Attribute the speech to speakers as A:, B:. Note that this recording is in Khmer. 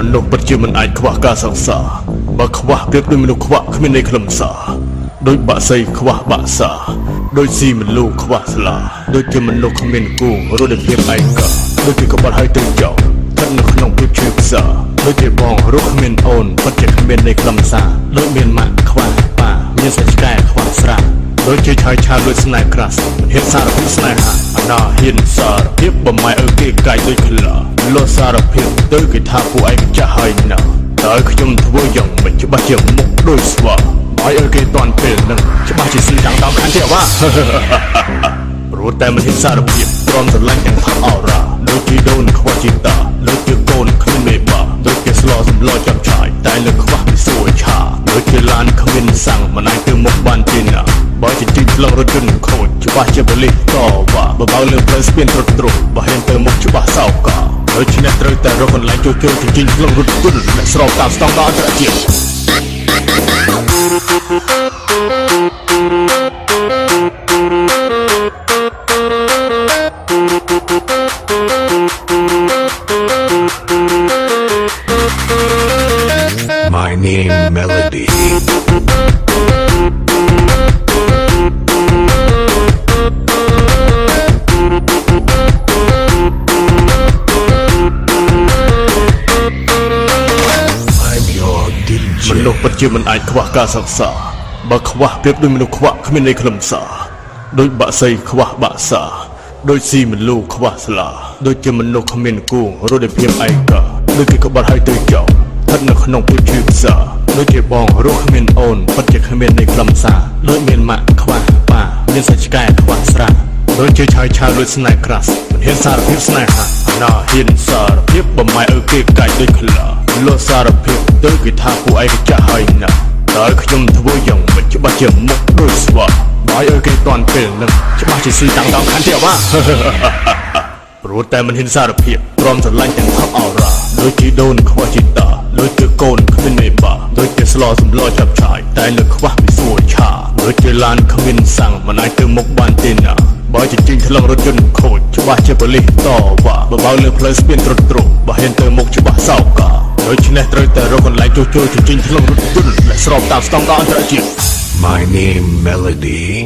A: មនុស្សពិតជាមិនអាចខ្វះការសង្សារបើខ្វះប្រៀបដូចមនុស្សខ្វះគ្មាននៃខ្លឹមសារដូចបាក់សីខ្វះបាក់សាដូចស៊ីមលូខ្វះស្លាដូចជាមនុស្សគ្មានគូរស់ដោយភាពឯកោដូចជាក្បត់ហើយទៅចោលស្ថិតនៅក្នុងភាពឈឺផ្សាដូចជាបងរស់គ្មានអូនពិតជាគ្មាននៃខ្លឹមសារដូចមានម៉ាក់ខ្វះប៉ាមានសាច់ឆ្កែខ្វះស្រាដូចជាឆាយឆាដូចស្នេហ៍ក្រាស់មិនហ៊ានសារភាពស្នេហាអាណាហ៊ានសារភាពបំម៉ែឲ្យគេកាយដូចខ្លាលោសារភាពទៅគេថាពួកឯងចាស់ហើយណាតើខ្ញុំធ្វើយ៉ាងមិនច្បាស់ជាមុខដូចស្វាឲ្យគេតន់ពេលនឹងច្បាស់ជាស្លីតាមខណ្ឌទេវ៉ាព្រោះតែមិនហ៊ានសារភាពព្រមស្រឡាញ់ទាំងផាអរ៉ាដូចជាដូនខ្វះជីតាដូចជាកូនគ្មានមេបាដូចជាស្លោសម្លោចាប់ឆាយតែលើខ្វះពីសួរឆាដូចជាឡានគ្មានសាំងមិនអាចទៅមុខបានទេណាបើជាទីផ្លូវរថយន្តខូចច្បាស់ជាបលិសតវ៉ាបើលើផ្លូវស្ពានរត់ទ្រុបបើហ៊ានទៅមុខច្បាស់សោកដូច្នេះត្រូវតែរកកន្លែងជួសជុលជញ្ជីងផ្លូវរថយន្តដែលស្របតាមស្តង់ដារអន្តរជាតិ
B: My name Melody. I'm your DJ.
A: មនុស្សពិតជាមិនអាចខ្វះការសិក្សាបើខ្វះប្រៀបដូចមនុស្សខ្វះគ្មាននៃខ្លឹមសារដូចបាក់សីខ្វះបាក់សាដូចស៊ីមលូខ្វះស្លាដូចជាមនុស្សគ្មានគូរស់ដោយភាពឯកោដូចគេក្បត់ហើយទៅចោលស្ថិតនៅក្នុងភាពឈឺផ្សាដូចជាបងរស់គ្មានអូនពិតជាគ្មាននៃខ្លឹមសារដូចមានម៉ាក់ខ្វះប៉ាមានសាច់ឆ្កែខ្វះស្រាដូចជាឆាយឆាដូចស្នេហ៍ក្រាស់មិនហ៊ានសារភាពស្នេហាណាហ៊ានសារភាពបំម៉ែឲ្យគេកាយដូចខ្លាលោសារភាពទៅគេថាពួកឯងចាស់ហើយណាតើខ្ញុំធ្វើយ៉ាងមិនច្បាស់ជាមុខដូចស្វាឲ្យគេតន់ពេលនឹងច្បាស់ជាស្លីតាមខណ្ឌទេវ៉ាព្រោះតែមិនហ៊ានសារភាពព្រមស្រឡាញ់ទាំងផាប់អរ៉ាដូចជាដូនខ្វះជីតាដូចជាកូនគ្មានមេបាដូចជាស្លោសម្លោចាប់ឆាយតែលើខ្វះពីសួរឆាដូចជាឡានគ្មានសាំងមិនអាចទៅមុខបានទេណាបើជាជីងថ្លឹងរថយន្តខូចច្បាស់ជាបលិសតវ៉ាបើលើផ្លូវស្ពានរត់ទ្រុបបើហ៊ានទៅមុខច្បាស់សោកដូច្នេះត្រូវតែរកកន្លែងជួសជុលជញ្ជីងថ្លឹងរថយន្តដែលស្របតាមស្តង់ដារអន្តរជាតិ
B: My name Melody.